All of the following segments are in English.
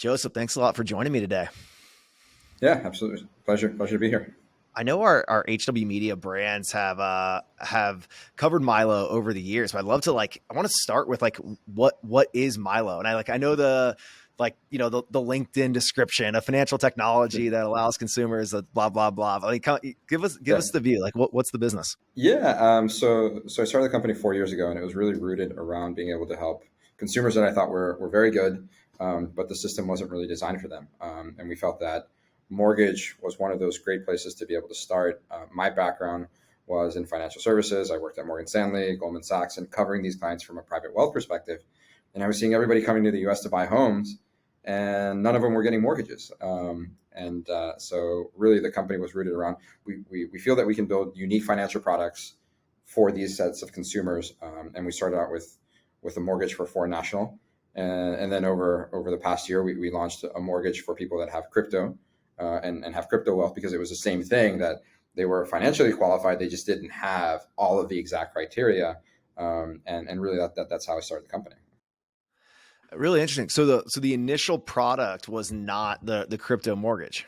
Joseph, thanks a lot for joining me today. Yeah, absolutely. Pleasure to be here. I know our HW Media brands have covered Milo over the years, but I'd love to I want to start with what is Milo? And I know the LinkedIn description, a financial technology that allows consumers blah blah blah. Give us Yeah. the view. What's the business? Yeah. So I started the company 4 years ago, and it was really rooted around being able to help consumers that I thought were very good, but the system wasn't really designed for them. And we felt that mortgage was one of those great places to be able to start. My background was in financial services. I worked at Morgan Stanley, Goldman Sachs, and covering these clients from a private wealth perspective. And I was seeing everybody coming to the U.S. to buy homes, and none of them were getting mortgages. So really, the company was rooted around we feel that we can build unique financial products for these sets of consumers. And we started out with a mortgage for foreign national. And then over the past year, we launched a mortgage for people that have crypto and have crypto wealth, because it was the same thing, that they were financially qualified. They just didn't have all of the exact criteria. And really, that's how I started the company. Really interesting. So the initial product was not the crypto mortgage.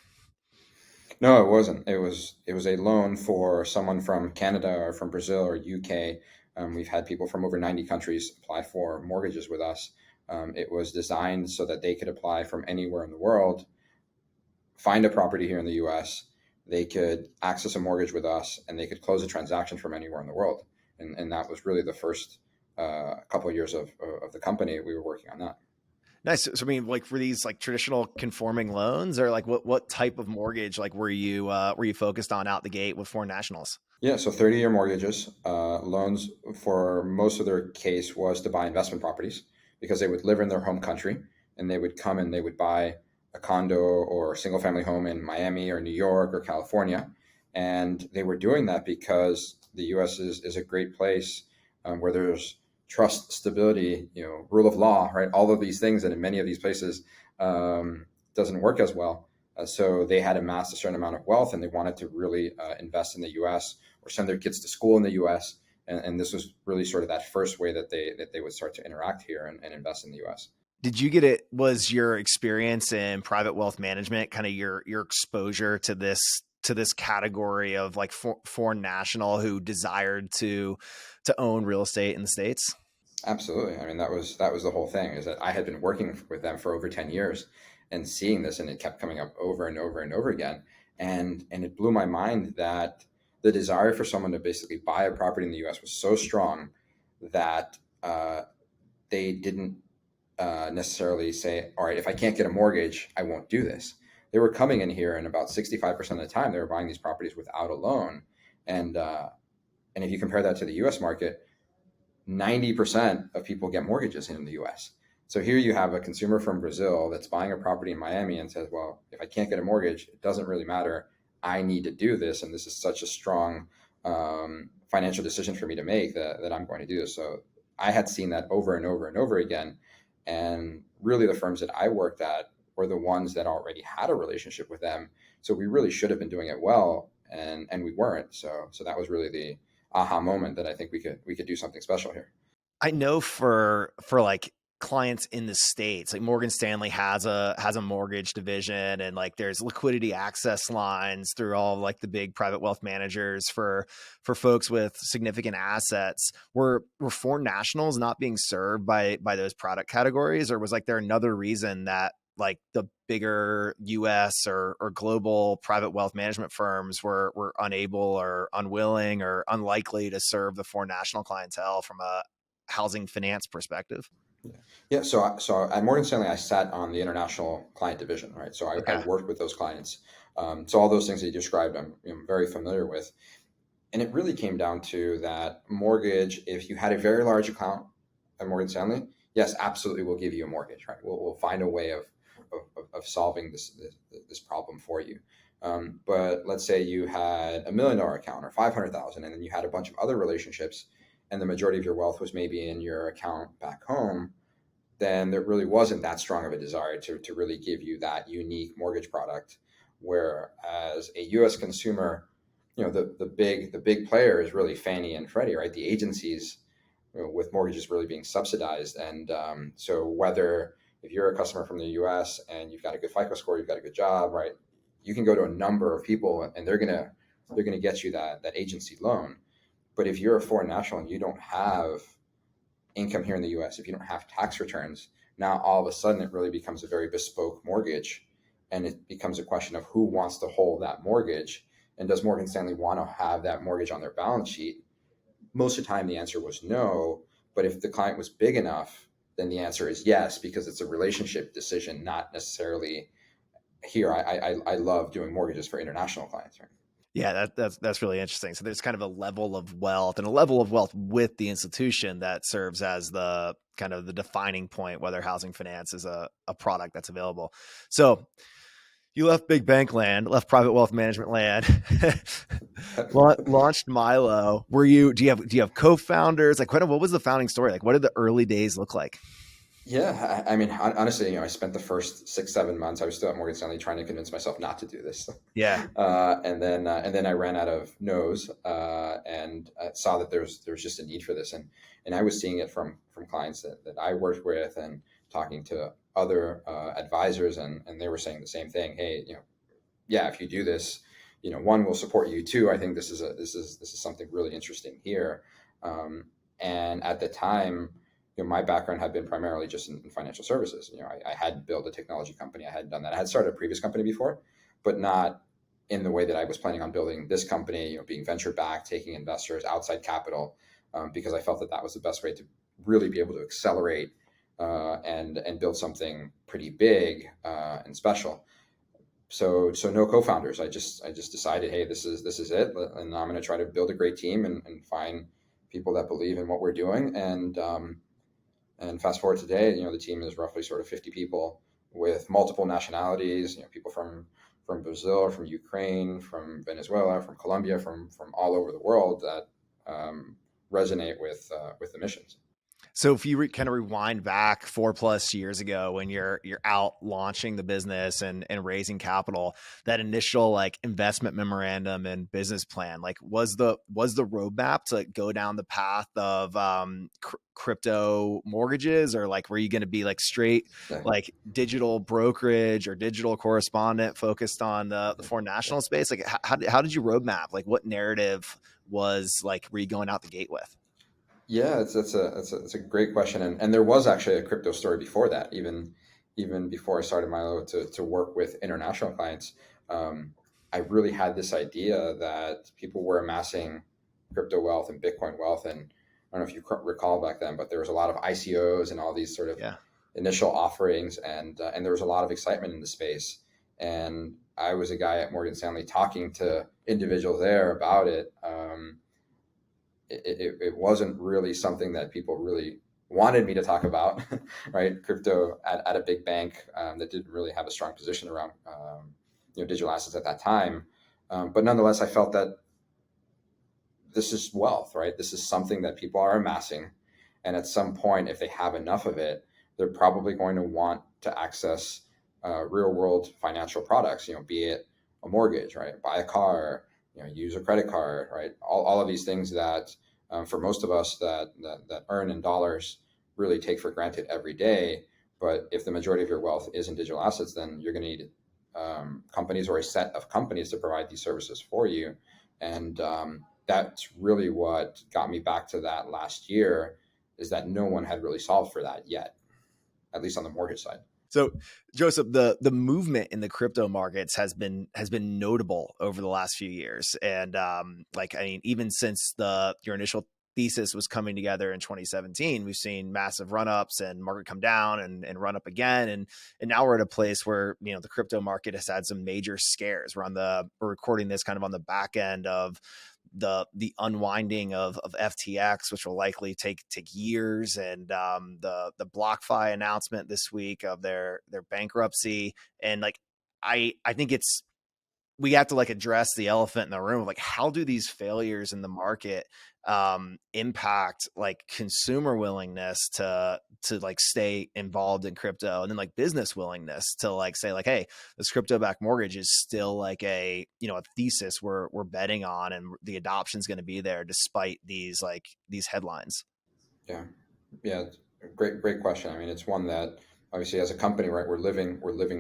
No, it wasn't. It was a loan for someone from Canada or from Brazil or UK. We've had people from over 90 countries apply for mortgages with us. It was designed so that they could apply from anywhere in the world, find a property here in the US, they could access a mortgage with us, and they could close a transaction from anywhere in the world. And that was really the first couple of years of the company. We were working on that. Nice. So I mean, were these traditional conforming loans, or what type of mortgage were you focused on out the gate with foreign nationals? Yeah, so 30-year mortgages, loans for most of their case was to buy investment properties, because they would live in their home country, and they would come and they would buy a condo or a single family home in Miami or New York or California. And they were doing that because the US is a great place, where there's trust, stability, rule of law, right? All of these things that in many of these places doesn't work as well. So they had amassed a certain amount of wealth, and they wanted to really invest in the US or send their kids to school in the US. And this was really sort of that first way that they would start to interact here and invest in the US. Did you get it? Was your experience in private wealth management kind of your exposure to this category of foreign national who desired to own real estate in the States? Absolutely. I mean, that was the whole thing, is that I had been working with them for over 10 years and seeing this, and it kept coming up over and over and over again. And it blew my mind that the desire for someone to basically buy a property in the US was so strong that they didn't necessarily say, all right, if I can't get a mortgage, I won't do this. They were coming in here, and about 65% of the time, they were buying these properties without a loan. And, uh, and if you compare that to the US market, 90% of people get mortgages in the US. So here you have a consumer from Brazil that's buying a property in Miami and says, well, if I can't get a mortgage, it doesn't really matter. I need to do this. And this is such a strong financial decision for me to make, that I'm going to do this. So I had seen that over and over and over again. And really, the firms that I worked at were the ones that already had a relationship with them. So we really should have been doing it well, and we weren't. So that was really the aha moment that I think we could do something special here. I know for clients in the States, like Morgan Stanley has a mortgage division, and there's liquidity access lines through all the big private wealth managers for folks with significant assets. Were foreign nationals not being served by those product categories, or was there another reason that the bigger US or global private wealth management firms were unable or unwilling or unlikely to serve the foreign national clientele from a housing finance perspective? Yeah. Yeah. So at Morgan Stanley, I sat on the international client division, right? So I Okay. worked with those clients. So all those things that you described, I'm very familiar with. And it really came down to that mortgage. If you had a very large account at Morgan Stanley, yes, absolutely, we'll give you a mortgage, right? We'll find a way of solving this problem for you. But let's say you had $1 million account or 500,000, and then you had a bunch of other relationships, and the majority of your wealth was maybe in your account back home. Then there really wasn't that strong of a desire to really give you that unique mortgage product. Whereas a U.S. consumer, the big player is really Fannie and Freddie, right? The agencies, with mortgages really being subsidized. And so whether if you're a customer from the US and you've got a good FICO score, you've got a good job, right? You can go to a number of people and they're gonna get you that agency loan. But if you're a foreign national and you don't have income here in the US, if you don't have tax returns, now all of a sudden it really becomes a very bespoke mortgage. And it becomes a question of who wants to hold that mortgage. And does Morgan Stanley want to have that mortgage on their balance sheet? Most of the time, the answer was no. But if the client was big enough, then the answer is yes, because it's a relationship decision, not necessarily here. I love doing mortgages for international clients, right? Yeah, that's really interesting. So there's kind of a level of wealth and a level of wealth with the institution that serves as the kind of the defining point whether housing finance is a product that's available. So you left big bank land, left private wealth management land, launched Milo. Do you have co-founders? Like, what was the founding story? Like, what did the early days look like? Yeah, I mean, honestly, I spent the first 6, 7 months. I was still at Morgan Stanley trying to convince myself not to do this, Yeah. and then I ran out of no's, and saw that there's just a need for this, and I was seeing it from clients that I worked with, and talking to other advisors, and they were saying the same thing. Hey, yeah, if you do this, one, will support you. Two, I think this is something really interesting here. And at the time, my background had been primarily just in financial services. I had built a technology company. I had done that. I had started a previous company before, but not in the way that I was planning on building this company. Being venture backed, taking investors, outside capital, because I felt that was the best way to really be able to accelerate and build something pretty big and special. So no co-founders. I just decided, hey, this is it, and I'm going to try to build a great team and find people that believe in what we're doing. And fast forward today, the team is roughly sort of 50 people with multiple nationalities. People from Brazil, from Ukraine, from Venezuela, from Colombia, from all over the world that resonate with the missions. So if you kind of rewind back 4+ years ago when you're out launching the business and raising capital, that initial like investment memorandum and business plan, like was the roadmap to go down the path of crypto mortgages, or like were you going to be like straight Yeah. like digital brokerage or digital correspondent focused on the foreign Yeah. national space? Like how did you roadmap? Like what narrative was like were you going out the gate with? Yeah, it's a great question, and there was actually a crypto story before that, even before I started Milo to work with international clients. I really had this idea that people were amassing crypto wealth and Bitcoin wealth, and I don't know if you recall back then, but there was a lot of ICOs and all these sort of Yeah. initial offerings, and there was a lot of excitement in the space. And I was a guy at Morgan Stanley talking to individuals there about it. It wasn't really something that people really wanted me to talk about, right? Crypto at a big bank that didn't really have a strong position around digital assets at that time. But nonetheless, I felt that this is wealth, right? This is something that people are amassing, and at some point, if they have enough of it, they're probably going to want to access real world financial products. Be it a mortgage, right? Buy a car, use a credit card, right? All of these things that for most of us that earn in dollars really take for granted every day. But if the majority of your wealth is in digital assets, then you're going to need companies or a set of companies to provide these services for you. And that's really what got me back to that last year, is that no one had really solved for that yet, at least on the mortgage side. So, Joseph, the movement in the crypto markets has been notable over the last few years, and like I mean, even since your initial thesis was coming together in 2017, we've seen massive run ups and market come down and run up again, and now we're at a place where the crypto market has had some major scares. We're recording this kind of on the back end of the unwinding of FTX, which will likely take years, and the BlockFi announcement this week of their bankruptcy, and like I think we have to like address the elephant in the room. Like, how do these failures in the market impact like consumer willingness to like stay involved in crypto, and then like business willingness to like say like, hey, this crypto backed mortgage is still like a thesis we're betting on, and the adoption is going to be there despite these headlines. Yeah, yeah, great question. I mean, it's one that obviously as a company, right, we're living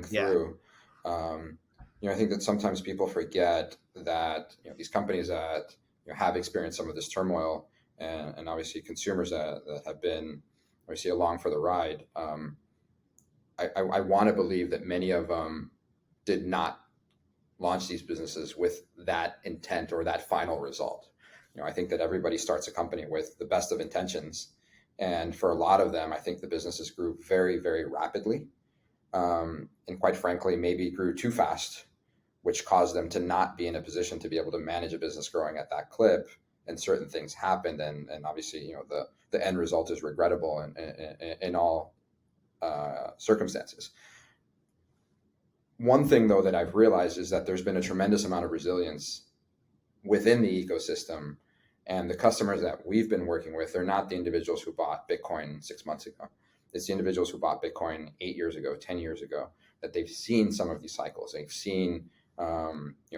Yeah. through. Um, I think that sometimes people forget that these companies that have experienced some of this turmoil, and obviously consumers that have been obviously along for the ride. I want to believe that many of them did not launch these businesses with that intent or that final result. I think that everybody starts a company with the best of intentions, and for a lot of them, I think the businesses grew very, very rapidly, and quite frankly, maybe grew too fast, which caused them to not be in a position to be able to manage a business growing at that clip. And certain things happened, and obviously, the end result is regrettable in all circumstances. One thing, though, that I've realized is that there's been a tremendous amount of resilience within the ecosystem. And the customers that we've been working with, they're not the individuals who bought Bitcoin 6 months ago. It's the individuals who bought Bitcoin 8 years ago, 10 years ago, that they've seen some of these cycles. They've seen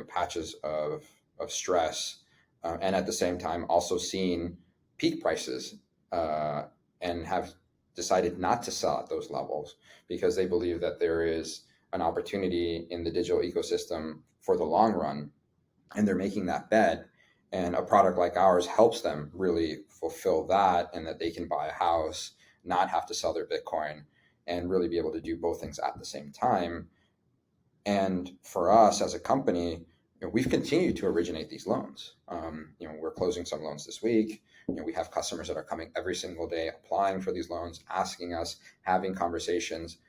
patches of stress, and at the same time also seen peak prices, and have decided not to sell at those levels because they believe that there is an opportunity in the digital ecosystem for the long run, and they're making that bet. And a product like ours helps them really fulfill that, and that they can buy a house, not have to sell their Bitcoin, and really be able to do both things at the same time. And for us as a company, we've continued to originate these loans. We're closing some loans this week. We have customers that are coming every single day, applying for these loans, asking us, having conversations.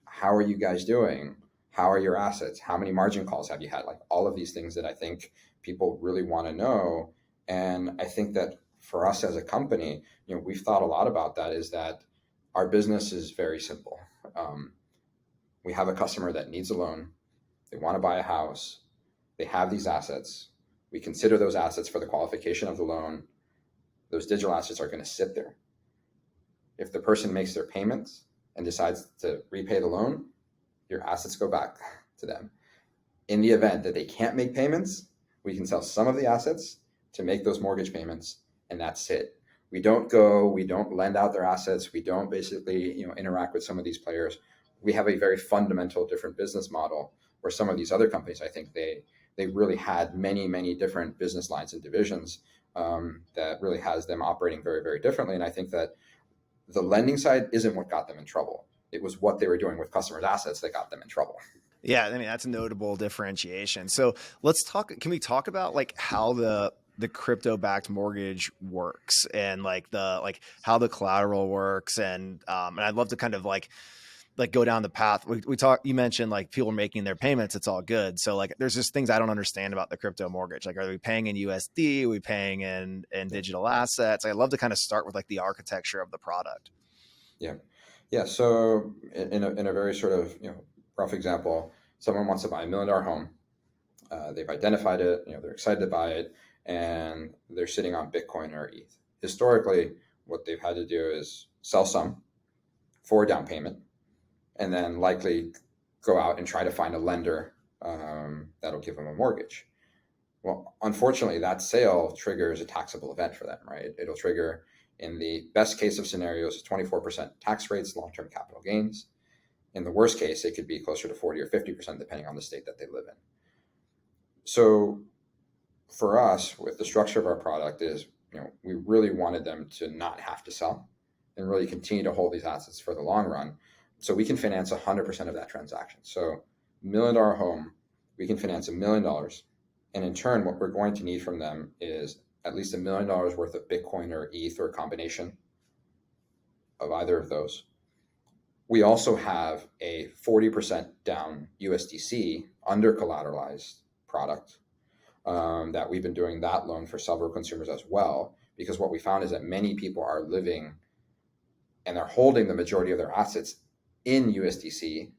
How are you guys doing? How are your assets? How many margin calls have you had? Like all of these things that I think people really want to know. And I think that for us as a company, we've thought a lot about that, is that our business is very simple. We have a customer that needs a loan. They want to buy a house. They have these assets. We consider those assets for the qualification of the loan. Those digital assets are going to sit there. If the person makes their payments and decides to repay the loan, your assets go back to them. In the event that they can't make payments, we can sell some of the assets to make those mortgage payments, and that's it. We don't lend out their assets. We don't basically, interact with some of these players. We have a very fundamental different business model, where some of these other companies, I think they really had many, many different business lines and divisions, that really has them operating very, very differently. And I think that the lending side isn't what got them in trouble. It was what they were doing with customers' assets that got them in trouble. Yeah, I mean that's a notable differentiation. So let's talk. Can we talk about like how the crypto backed mortgage works, and like how the collateral works, and I'd love to kind of like go down the path. We talk. You mentioned like people are making their payments. It's all good. So like there's just things I don't understand about the crypto mortgage. Like are we paying in USD? Are we paying in Yeah. digital assets? I'd love to kind of start with like the architecture of the product. Yeah. Yeah. So in a very sort of, rough example, someone wants to buy $1 million home. They've identified it, they're excited to buy it, and they're sitting on Bitcoin or ETH. Historically, what they've had to do is sell some for a down payment, and then likely go out and try to find a lender, that'll give them a mortgage. Well, unfortunately, that sale triggers a taxable event for them, right? It'll trigger, in the best case of scenarios, 24% tax rates, long-term capital gains. In the worst case, it could be closer to 40 or 50%, depending on the state that they live in. So for us, with the structure of our product is, we really wanted them to not have to sell and really continue to hold these assets for the long run. So we can finance 100% of that transaction. So $1 million home, we can finance $1 million. And in turn, what we're going to need from them is at least $1 million worth of Bitcoin or ETH, or a combination of either of those. We also have a 40% down USDC under collateralized product, that we've been doing that loan for several consumers as well, because what we found is that many people are living and they're holding the majority of their assets in USDC,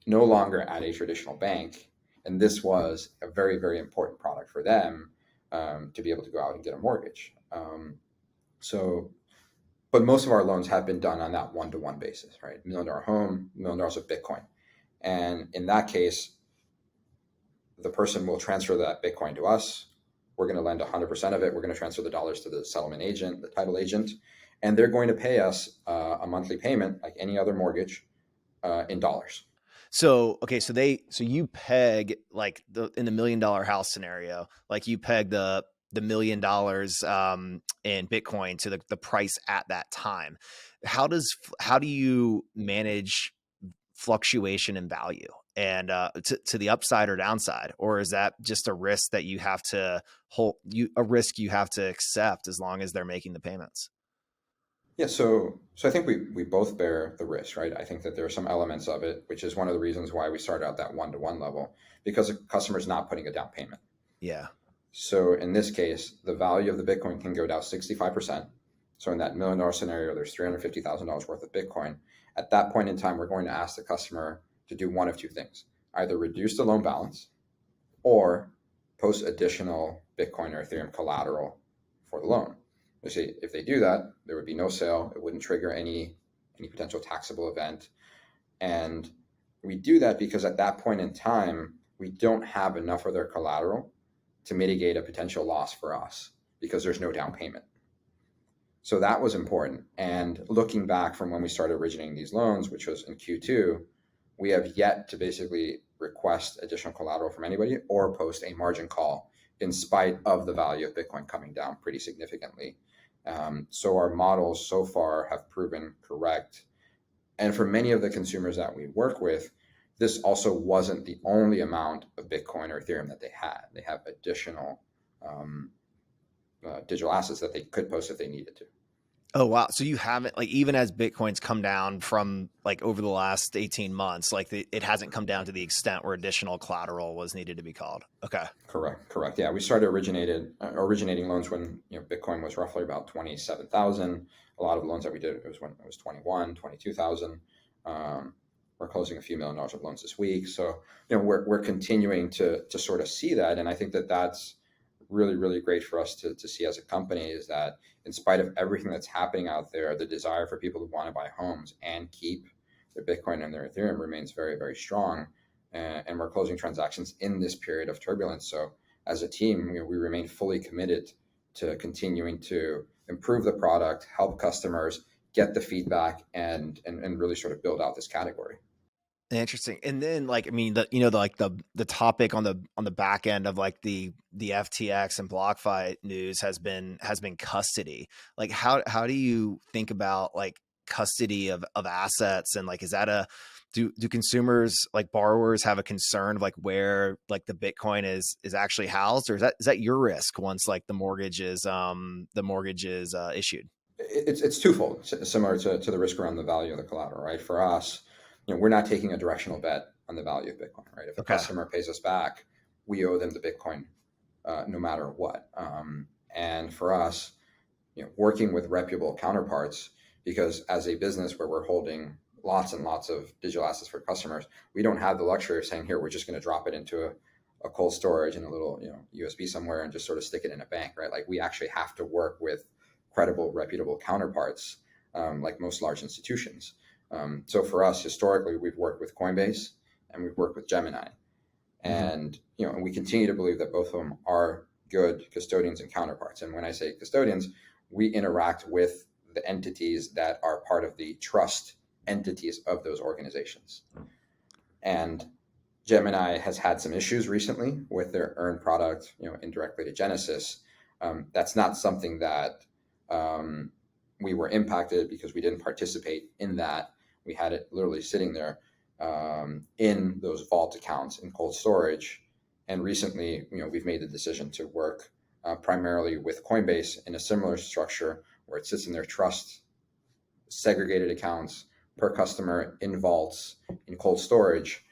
no longer at a traditional bank. And this was a very, very important product for them, to be able to go out and get a mortgage. But most of our loans have been done on that one-to-one basis, right? $1 million home, $1 million of Bitcoin. And in that case, the person will transfer that Bitcoin to us. We're going to lend 100% of it. We're going to transfer the dollars to the settlement agent, the title agent, and they're going to pay us a monthly payment like any other mortgage in dollars. So okay, so you peg like in the $1 million house scenario, like you peg the $1 million in Bitcoin to the price at that time. How do you manage fluctuation in value and to the upside or downside, or is that just a risk that you have to a risk you have to accept as long as they're making the payments? Yeah, so I think we both bear the risk, right? I think that there are some elements of it, which is one of the reasons why we started out that one-to-one level, because a customer's not putting a down payment. Yeah. So in this case, the value of the Bitcoin can go down 65%. So in that $1 million scenario, there's $350,000 worth of Bitcoin. At that point in time, we're going to ask the customer to do one of two things: either reduce the loan balance or post additional Bitcoin or Ethereum collateral for the loan. You see, if they do that, there would be no sale. It wouldn't trigger any potential taxable event. And we do that because at that point in time, we don't have enough of their collateral to mitigate a potential loss for us because there's no down payment. So that was important. And looking back from when we started originating these loans, which was in Q2, we have yet to basically request additional collateral from anybody or post a margin call in spite of the value of Bitcoin coming down pretty significantly. So our models so far have proven correct. And for many of the consumers that we work with, this also wasn't the only amount of Bitcoin or Ethereum that they had. They have additional digital assets that they could post if they needed to. Oh, wow. So you haven't, like, even as Bitcoin's come down from like over the last 18 months, like it hasn't come down to the extent where additional collateral was needed to be called. Okay. Correct. Yeah, we started originating loans when Bitcoin was roughly about 27,000. A lot of the loans that we did, it was when it was 21, 22,000. We're closing a few $1 million of loans this week, so we're continuing to sort of see that, and I think that that's really, really great for us to see as a company, is that in spite of everything that's happening out there, the desire for people to want to buy homes and keep their Bitcoin and their Ethereum remains very, very strong. And we're closing transactions in this period of turbulence. So as a team, we remain fully committed to continuing to improve the product, help customers get the feedback, and really sort of build out this category. Interesting. And then, like, I mean, the topic on the back end of like the FTX and BlockFi news has been custody. Like, how do you think about like custody of assets, and like, is that do consumers, like borrowers, have a concern of like where like the Bitcoin is actually housed, or is that your risk once like the mortgage is issued? It's twofold, similar to the risk around the value of the collateral, right? For us, we're not taking a directional bet on the value of Bitcoin, right? If a Okay. customer pays us back, we owe them the Bitcoin no matter what. And for us, working with reputable counterparts, because as a business where we're holding lots and lots of digital assets for customers, we don't have the luxury of saying, here, we're just going to drop it into a cold storage in a little USB somewhere and just sort of stick it in a bank, right? Like we actually have to work with credible, reputable counterparts, like most large institutions. So for us, historically, we've worked with Coinbase and we've worked with Gemini. And, and we continue to believe that both of them are good custodians and counterparts. And when I say custodians, we interact with the entities that are part of the trust entities of those organizations. And Gemini has had some issues recently with their earn product, indirectly to Genesis. That's not something that we were impacted because we didn't participate in that. We had it literally sitting there in those vault accounts in cold storage. And recently, we've made the decision to work primarily with Coinbase in a similar structure where it sits in their trust segregated accounts per customer in vaults in cold storage,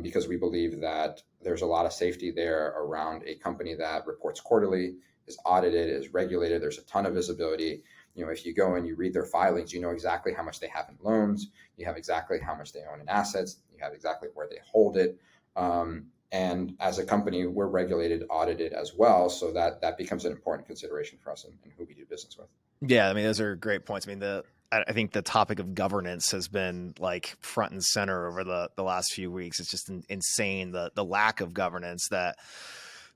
because we believe that there's a lot of safety there around a company that reports quarterly, is audited, is regulated. There's a ton of visibility. If you go and you read their filings, you know exactly how much they have in loans. You have exactly how much they own in assets. You have exactly where they hold it. And as a company, we're regulated, audited as well. So that becomes an important consideration for us and who we do business with. Yeah, I mean, those are great points. I mean, I think the topic of governance has been like front and center over the last few weeks. It's just insane the lack of governance that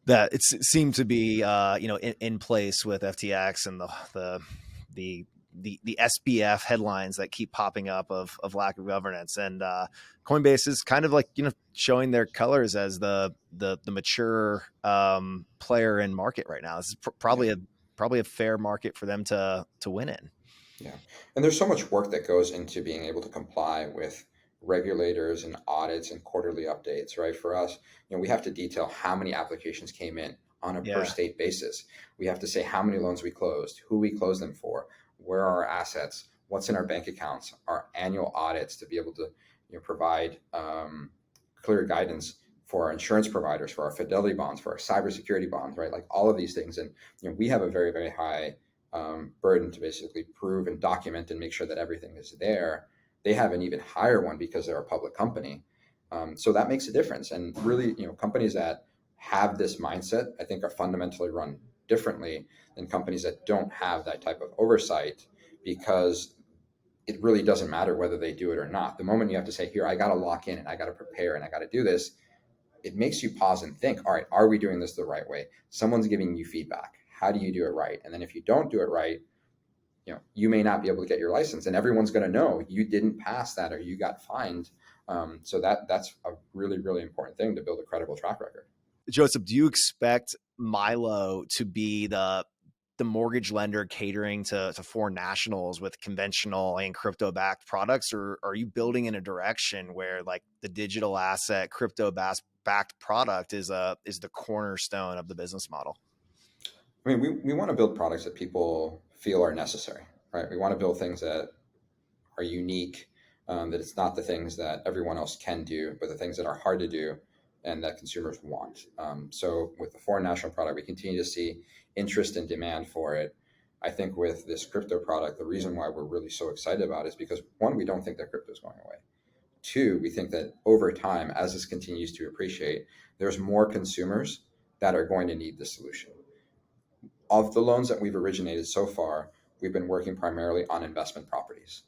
it seemed to be in place with FTX and the the SBF headlines that keep popping up of lack of governance. And Coinbase is kind of like, showing their colors as the mature player in market right now. This is Yeah. probably a fair market for them to win in. Yeah. And there's so much work that goes into being able to comply with regulators and audits and quarterly updates, right? For us, we have to detail how many applications came in on a per Yeah. state basis. We have to say how many loans we closed, who we closed them for, where are our assets, what's in our bank accounts, our annual audits to be able to provide clear guidance for our insurance providers, for our fidelity bonds, for our cybersecurity bonds, right? Like all of these things. And we have a very, very high burden to basically prove and document and make sure that everything is there. They have an even higher one because they're a public company. So that makes a difference. And really, companies that have this mindset, I think, are fundamentally run differently than companies that don't have that type of oversight, because it really doesn't matter whether they do it or not. The moment you have to say, here, I got to lock in and I got to prepare and I got to do this, it makes you pause and think, all right, are we doing this the right way? Someone's giving you feedback. How do you do it right? And then if you don't do it right, you may not be able to get your license, and everyone's going to know you didn't pass that or you got fined. So that's a really, really important thing to build a credible track record. Joseph, do you expect Milo to be the mortgage lender catering to foreign nationals with conventional and crypto backed products, or are you building in a direction where like the digital asset crypto backed product is the cornerstone of the business model? I mean, we want to build products that people feel are necessary, right? We want to build things that are unique, that it's not the things that everyone else can do, but the things that are hard to do and that consumers want. So with the foreign national product, we continue to see interest and demand for it. I think with this crypto product, the reason why we're really so excited about it is because, one, we don't think that crypto is going away. Two, we think that over time, as this continues to appreciate, there's more consumers that are going to need this solution. Of the loans that we've originated so far, we've been working primarily on investment properties.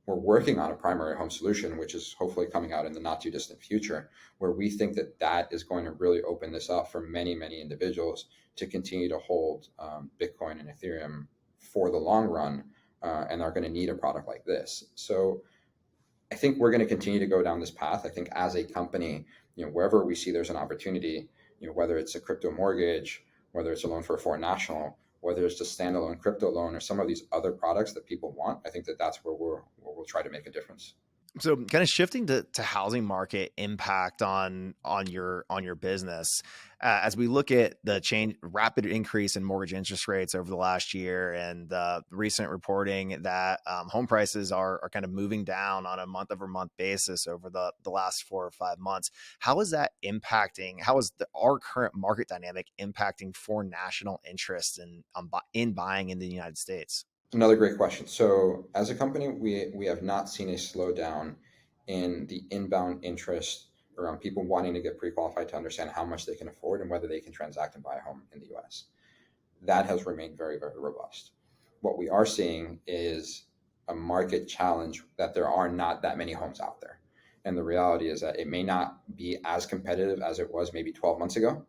We're working on a primary home solution, which is hopefully coming out in the not too distant future, where we think that that is going to really open this up for many, many individuals to continue to hold Bitcoin and Ethereum for the long run, and are going to need a product like this. So I think we're going to continue to go down this path. I think as a company, wherever we see there's an opportunity, whether it's a crypto mortgage, whether it's a loan for a foreign national, whether it's just standalone crypto loan or some of these other products that people want, I think that that's where we'll try to make a difference. So kind of shifting to housing market impact on your business, as we look at the rapid increase in mortgage interest rates over the last year and recent reporting that home prices are kind of moving down on a month over month basis over the last 4 or 5 months. How is that impacting? How is our current market dynamic impacting foreign national interest in buying in the United States? Another great question. So as a company, we have not seen a slowdown in the inbound interest around people wanting to get pre-qualified to understand how much they can afford and whether they can transact and buy a home in the US. That has remained very, very robust. What we are seeing is a market challenge that there are not that many homes out there. And the reality is that it may not be as competitive as it was maybe 12 months ago,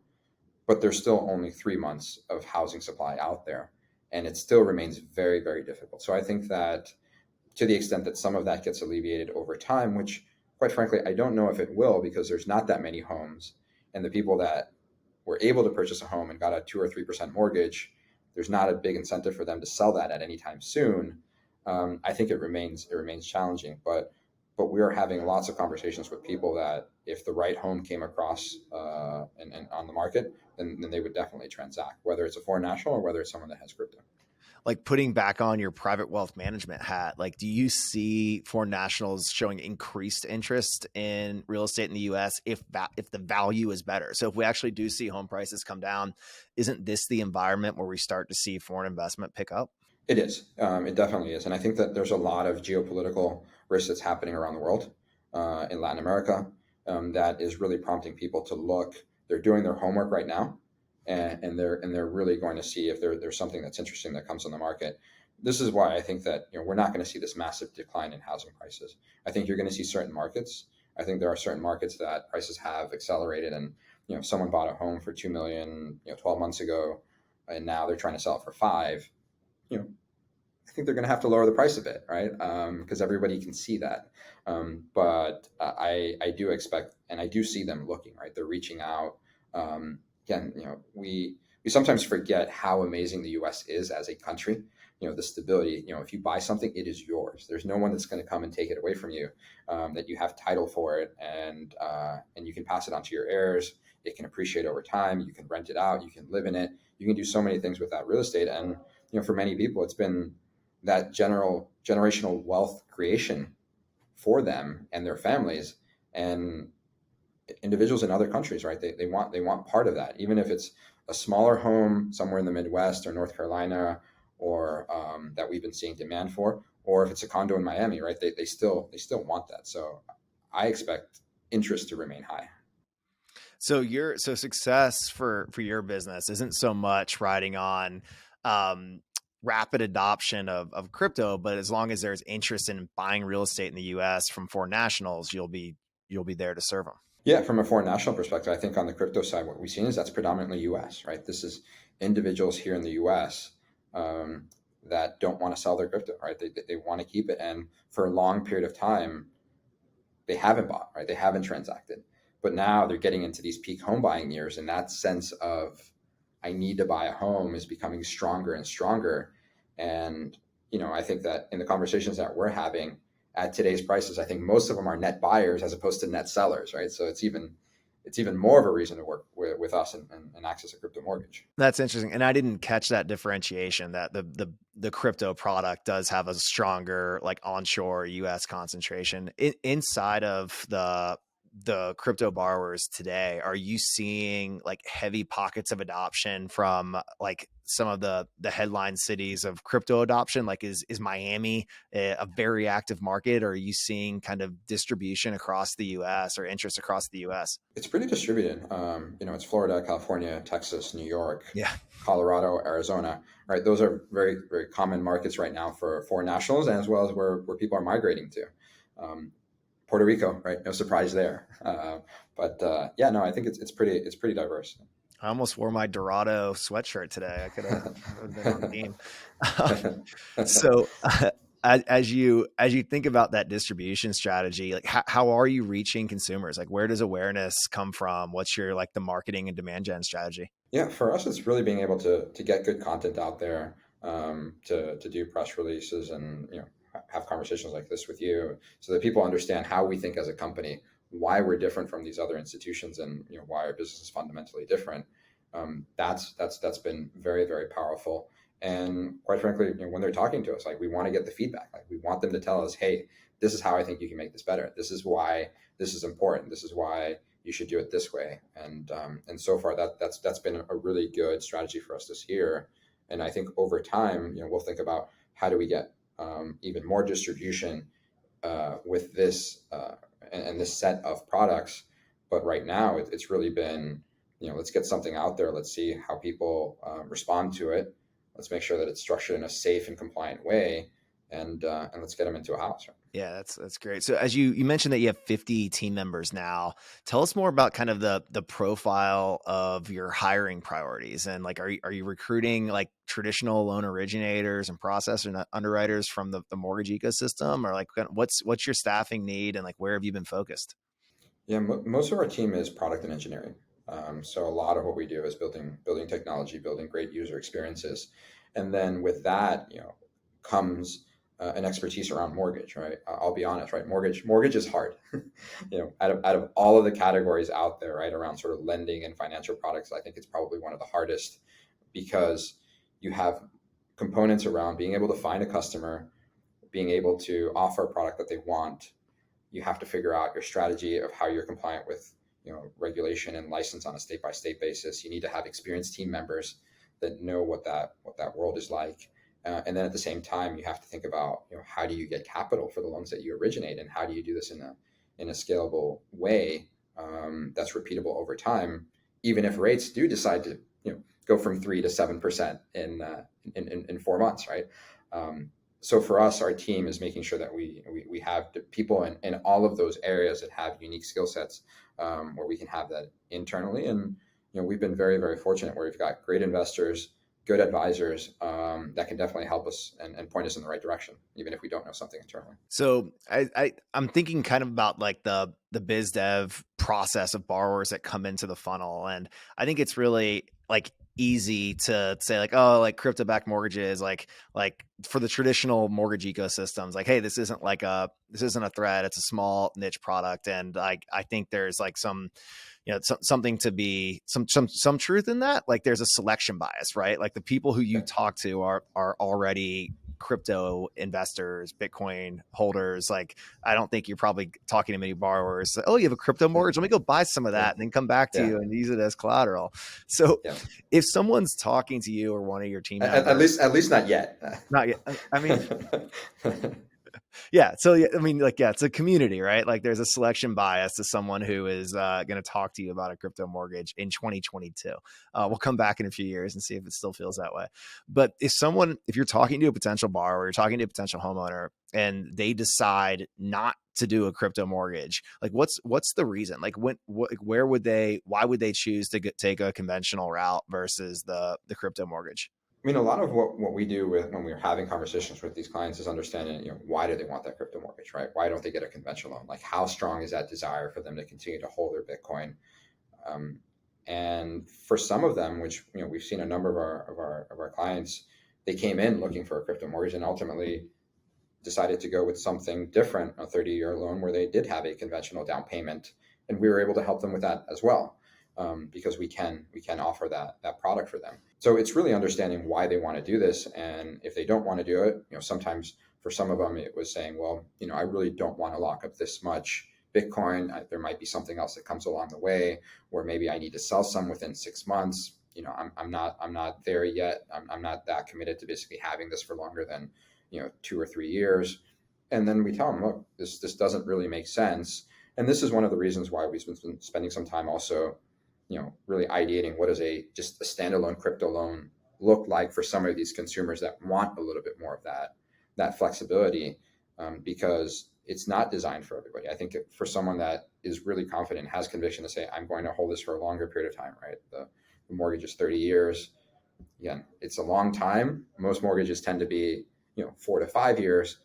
but there's still only 3 months of housing supply out there. And it still remains very, very difficult. So I think that to the extent that some of that gets alleviated over time, which quite frankly, I don't know if it will, because there's not that many homes. And the people that were able to purchase a home and got a 2 or 3% mortgage, there's not a big incentive for them to sell that at any time soon. I think it remains challenging, but we are having lots of conversations with people that if the right home came across and on the market, then they would definitely transact, whether it's a foreign national or whether it's someone that has crypto. Like putting back on your private wealth management hat, like, do you see foreign nationals showing increased interest in real estate in the US if the value is better? So if we actually do see home prices come down, isn't this the environment where we start to see foreign investment pick up? It is. It definitely is. And I think that there's a lot of geopolitical risk that's happening around the world, in Latin America, that is really prompting people to look. They're doing their homework right now, and they're really going to see if there's something that's interesting that comes on the market. This is why I think that we're not going to see this massive decline in housing prices. I think you're going to see certain markets. I think there are certain markets that prices have accelerated, and someone bought a home for 2 million 12 months ago, and now they're trying to sell it for 5. I think they're going to have to lower the price a bit, right? Because everybody can see that. But I do expect, and I do see them looking, right? They're reaching out. Again, we sometimes forget how amazing the U.S. is as a country. The stability. If you buy something, it is yours. There's no one that's going to come and take it away from you. That you have title for it, and you can pass it on to your heirs. It can appreciate over time. You can rent it out. You can live in it. You can do so many things with that real estate. And for many people, it's been that generational wealth creation for them and their families. And individuals in other countries, right? They want part of that, even if it's a smaller home somewhere in the Midwest or North Carolina, or that we've been seeing demand for, or if it's a condo in Miami, right? They still want that. So I expect interest to remain high. So success for your business isn't so much riding on rapid adoption of crypto, but as long as there's interest in buying real estate in the US from foreign nationals, you'll be there to serve them. Yeah, from a foreign national perspective, I think on the crypto side, what we've seen is that's predominantly US, right? This is individuals here in the US that don't want to sell their crypto, right? They want to keep it. And for a long period of time, they haven't bought, right? They haven't transacted. But now they're getting into these peak home buying years, and that sense of I need to buy a home is becoming stronger and stronger. And I think that in the conversations that we're having at today's prices, I think most of them are net buyers as opposed to net sellers, right? So it's even more of a reason to work with us and access a crypto mortgage. That's interesting. And I didn't catch that differentiation that the crypto product does have a stronger like onshore US concentration. Inside of the crypto borrowers today, are you seeing like heavy pockets of adoption from like some of the headline cities of crypto adoption? Like is Miami a very active market, or are you seeing kind of distribution across the US or interest across the US? It's pretty distributed. It's Florida, California, Texas, New York, Yeah. Colorado, Arizona, right? Those are very, very common markets right now for foreign nationals, and as well as where people are migrating to. Puerto Rico, right? No surprise there. I think it's pretty diverse. I almost wore my Dorado sweatshirt today. I could have been on the team. So as you think about that distribution strategy, like how are you reaching consumers? Like where does awareness come from? What's your like the marketing and demand gen strategy? Yeah, for us, it's really being able to get good content out there, to do press releases and have conversations like this with you, so that people understand how we think as a company, why we're different from these other institutions, and why our business is fundamentally different. That's been very, very powerful. And quite frankly, when they're talking to us, like we want to get the feedback. Like we want them to tell us, hey, this is how I think you can make this better. This is why this is important. This is why you should do it this way. And so far that's been a really good strategy for us this year. And I think over time, we'll think about how do we get even more distribution with this and this set of products. But right now, it's really been, let's get something out there. Let's see how people respond to it. Let's make sure that it's structured in a safe and compliant way, and let's get them into a house. Yeah, that's great. So as you mentioned that you have 50 team members now, tell us more about kind of the profile of your hiring priorities, and like, are you recruiting like traditional loan originators and processors and underwriters from the mortgage ecosystem, or like what's your staffing need, and like where have you been focused? Yeah, most of our team is product and engineering. So a lot of what we do is building technology, building great user experiences, and then with that, comes an expertise around mortgage, right? I'll be honest, right? Mortgage is hard. Out of all of the categories out there, right, around sort of lending and financial products, I think it's probably one of the hardest, because you have components around being able to find a customer, being able to offer a product that they want. You have to figure out your strategy of how you're compliant with regulation and license on a state by state basis. You need to have experienced team members that know what that world is like. And then at the same time, you have to think about how do you get capital for the loans that you originate, and how do you do this in a scalable way that's repeatable over time, even if rates do decide to go from 3 to 7% in 4 months, right? So for us, our team is making sure that we have the people in all of those areas that have unique skill sets, where we can have that internally. And we've been very, very fortunate where we've got great investors good advisors that can definitely help us and point us in the right direction, even if we don't know something internally. So I'm thinking kind of about like the biz dev process of borrowers that come into the funnel. And I think it's really like easy to say like, oh, like crypto backed mortgages, like for the traditional mortgage ecosystems, like, hey, this isn't a threat. It's a small niche product. And like, I think there's like something to be some truth in that. Like there's a selection bias, right? Like the people who you Yeah. talk to are already crypto investors, Bitcoin holders. Like, I don't think you're probably talking to many borrowers. Oh, you have a crypto mortgage? Let me go buy some of Yeah. that and then come back to Yeah. you and use it as collateral. So Yeah. if someone's talking to you or one of your team At members, least not yet. not yet. I mean, yeah. So, I mean, like, yeah, it's a community, right? Like there's a selection bias to someone who is going to talk to you about a crypto mortgage in 2022. We'll come back in a few years and see if it still feels that way. But if you're talking to a potential borrower, you're talking to a potential homeowner and they decide not to do a crypto mortgage, like what's the reason? Like why would they choose to take a conventional route versus the crypto mortgage? I mean, a lot of what we do when we're having conversations with these clients is understanding, why do they want that crypto mortgage, right? Why don't they get a conventional loan? Like, how strong is that desire for them to continue to hold their Bitcoin? Um, and for some of them, which we've seen a number of our clients, they came in looking for a crypto mortgage and ultimately decided to go with something different, a 30-year loan where they did have a conventional down payment, and we were able to help them with that as well. Because we can offer that product for them. So it's really understanding why they want to do this, and if they don't want to do it, sometimes for some of them it was saying, well, I really don't want to lock up this much Bitcoin. There might be something else that comes along the way, or maybe I need to sell some within 6 months. I'm not there yet. I'm not that committed to basically having this for longer than 2 or 3 years. And then we tell them, look, this doesn't really make sense. And this is one of the reasons why we've been spending some time also really ideating what does just a standalone crypto loan look like for some of these consumers that want a little bit more of that flexibility, because it's not designed for everybody. I think for someone that is really confident, has conviction to say, I'm going to hold this for a longer period of time, right? The mortgage is 30 years. Again, it's a long time. Most mortgages tend to be 4 to 5 years,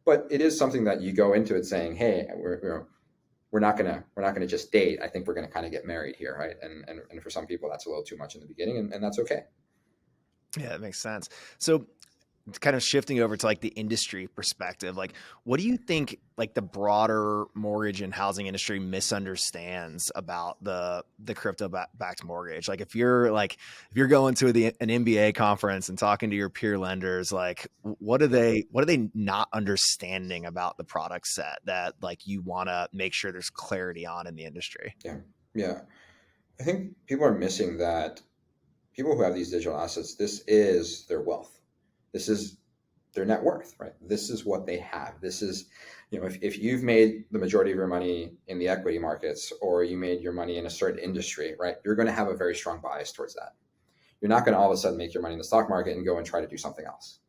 but it is something that you go into it saying, hey, we're not gonna just date. I think we're gonna kind of get married here, right? And for some people, that's a little too much in the beginning, and that's okay. Yeah, that makes sense. So kind of shifting over to like the industry perspective, like what do you think like the broader mortgage and housing industry misunderstands about the crypto backed mortgage? Like if you're going to an MBA conference and talking to your peer lenders, like what are they not understanding about the product set that like you want to make sure there's clarity on in the industry? Yeah. I think people are missing that people who have these digital assets, this is their wealth. This is their net worth, right? This is what they have. This is, if you've made the majority of your money in the equity markets, or you made your money in a certain industry, right? You're going to have a very strong bias towards that. You're not going to all of a sudden make your money in the stock market and go and try to do something else.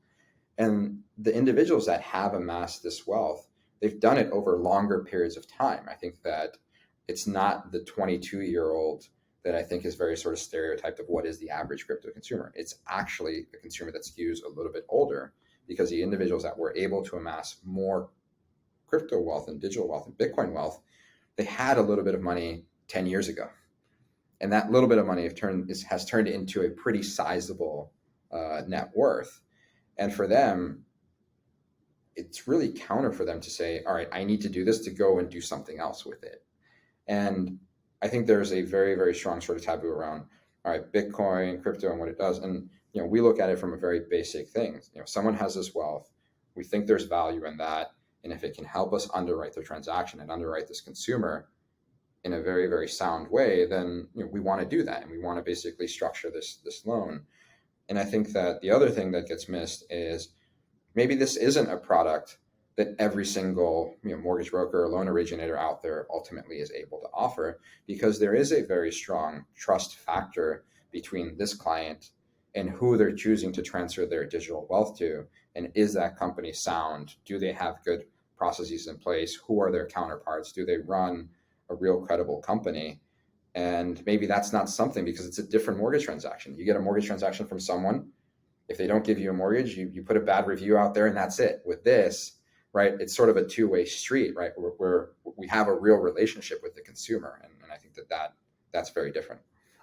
And the individuals that have amassed this wealth, they've done it over longer periods of time. I think that it's not the 22-year-old that I think is very sort of stereotyped of what is the average crypto consumer. It's actually a consumer that skews a little bit older, because the individuals that were able to amass more crypto wealth and digital wealth and Bitcoin wealth, they had a little bit of money 10 years ago. And that little bit of money has turned into a pretty sizable net worth. And for them, it's really counter for them to say, all right, I need to do this to go and do something else with it. And I think there's a very, very strong sort of taboo around, all right, Bitcoin, crypto, and what it does. And we look at it from a very basic thing. Someone has this wealth. We think there's value in that. And if it can help us underwrite the transaction and underwrite this consumer in a very, very sound way, then we want to do that. And we want to basically structure this loan. And I think that the other thing that gets missed is maybe this isn't a product that every single mortgage broker or loan originator out there ultimately is able to offer, because there is a very strong trust factor between this client and who they're choosing to transfer their digital wealth to. And is that company sound? Do they have good processes in place? Who are their counterparts? Do they run a real credible company? And maybe that's not something, because it's a different mortgage transaction. You get a mortgage transaction from someone. If they don't give you a mortgage, you put a bad review out there and that's it. With this, right, it's sort of a two-way street, right? We have a real relationship with the consumer. And I think that's very different.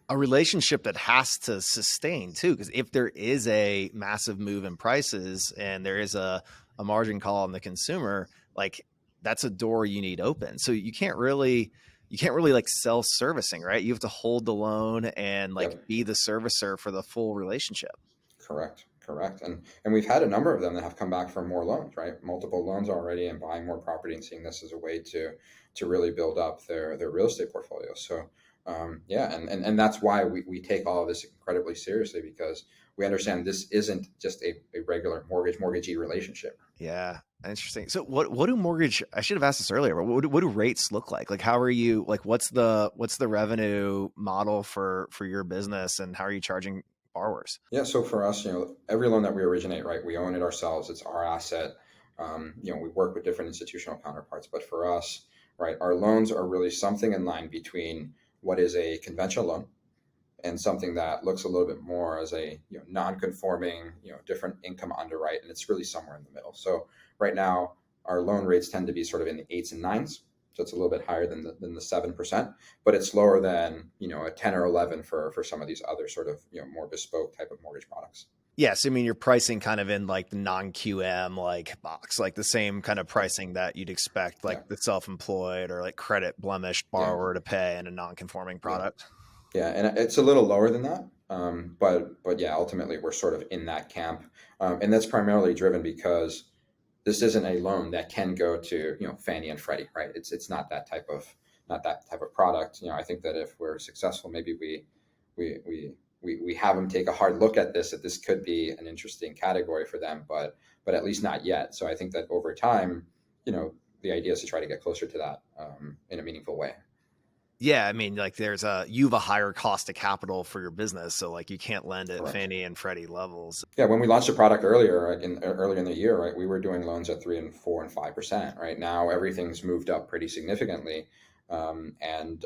A relationship that has to sustain too, because if there is a massive move in prices and there is a margin call on the consumer, like that's a door you need open. So you can't really like self-servicing, right? You have to hold the loan and like Yep. be the servicer for the full relationship. Correct. And we've had a number of them that have come back for more loans, right? Multiple loans already, and buying more property and seeing this as a way to really build up their real estate portfolio. So yeah, and that's why we take all of this incredibly seriously, because we understand this isn't just a regular mortgagee relationship. Yeah, interesting. So what do mortgage? I should have asked this earlier, but what do rates look like? Like how are you like what's the revenue model for your business and how are you charging borrowers? Yeah, so for us, every loan that we originate, right, we own it ourselves. It's our asset. We work with different institutional counterparts, but for us, right, our loans are really something in line between what is a conventional loan and something that looks a little bit more as a non-conforming, different income underwrite, and it's really somewhere in the middle. So right now, our loan rates tend to be sort of in the eights and nines, so it's a little bit higher than the 7%, but it's lower than a 10 or 11 for some of these other sort of more bespoke type of mortgage products. Yes, I mean you're pricing kind of in like the non-QM like box, like the same kind of Yep. pricing that you'd expect Yeah, like the self-employed or like credit blemished yeah, borrower to pay in a non-conforming yeah, product. yeah, and it's a little lower than that. But yeah, ultimately we're sort of in that camp, and that's primarily driven because this isn't a loan that can go to Fannie and Freddie, right? It's not that type of product. I think that if we're successful, maybe we we we have them take a hard look at this. That this could be an interesting category for them, but at least not yet. So I think that over time, you know, the idea is to try to get closer to that in a meaningful way. Yeah, I mean like you have a higher cost of capital for your business, so like you can't lend at Correct. Fannie and Freddie levels. Yeah, when we launched the product earlier in the year, right, we were doing loans at 3 and 4 and 5%. Right now, everything's moved up pretty significantly, and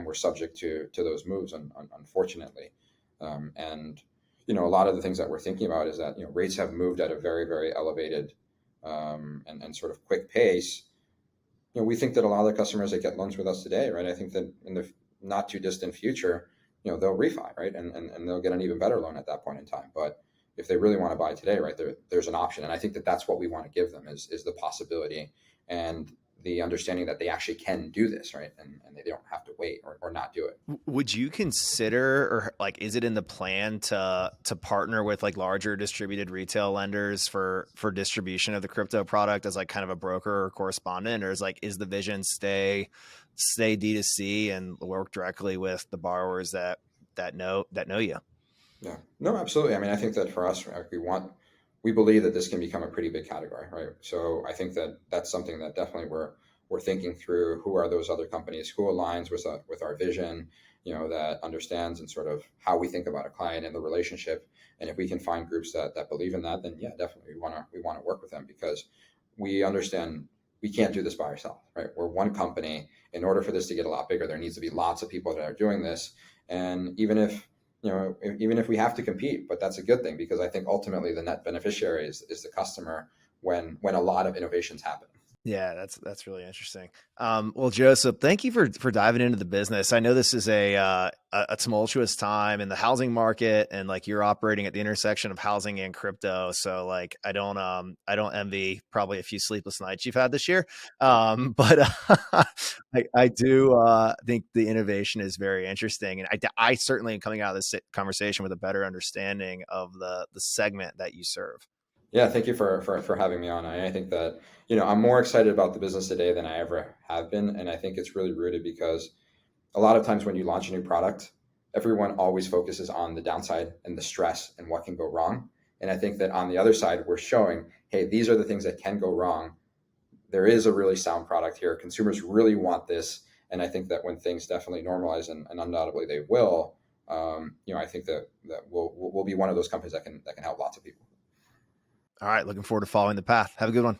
we're subject to those moves, unfortunately. And a lot of the things that we're thinking about is that rates have moved at a very very elevated and sort of quick pace. We think that a lot of the customers that get loans with us today, right, I think that in the not too distant future, they'll refi, right, and they'll get an even better loan at that point in time. But if they really want to buy today, right, there's an option, and I think that that's what we want to give them is the possibility and the understanding that they actually can do this, right, and they don't have to wait or not do it. Would you consider or like is it in the plan to partner with like larger distributed retail lenders for distribution of the crypto product as like kind of a broker or correspondent, or is the vision stay D2C and work directly with the borrowers that know you? Yeah, no, absolutely. I mean, I think that for us, we believe that this can become a pretty big category, right? So I think that that's something that definitely we're thinking through. Who are those other companies? Who aligns with our vision? That understands and sort of how we think about a client and the relationship. And if we can find groups that believe in that, then yeah, definitely we want to work with them, because we understand we can't do this by ourselves, right? We're one company. In order for this to get a lot bigger, there needs to be lots of people that are doing this. And even if we have to compete, but that's a good thing, because I think ultimately the net beneficiary is the customer when a lot of innovations happen. Yeah, that's really interesting. Well, Joseph, thank you for diving into the business. I know this is a tumultuous time in the housing market, and like you're operating at the intersection of housing and crypto. So like I don't envy probably a few sleepless nights you've had this year. But I do think the innovation is very interesting, and I certainly am coming out of this conversation with a better understanding of the segment that you serve. Yeah, thank you for having me on. I think that I'm more excited about the business today than I ever have been, and I think it's really rooted because a lot of times when you launch a new product, everyone always focuses on the downside and the stress and what can go wrong. And I think that on the other side, we're showing, hey, these are the things that can go wrong. There is a really sound product here. Consumers really want this, and I think that when things definitely normalize, and undoubtedly they will, I think that we'll be one of those companies that can help lots of people. All right, looking forward to following the path. Have a good one.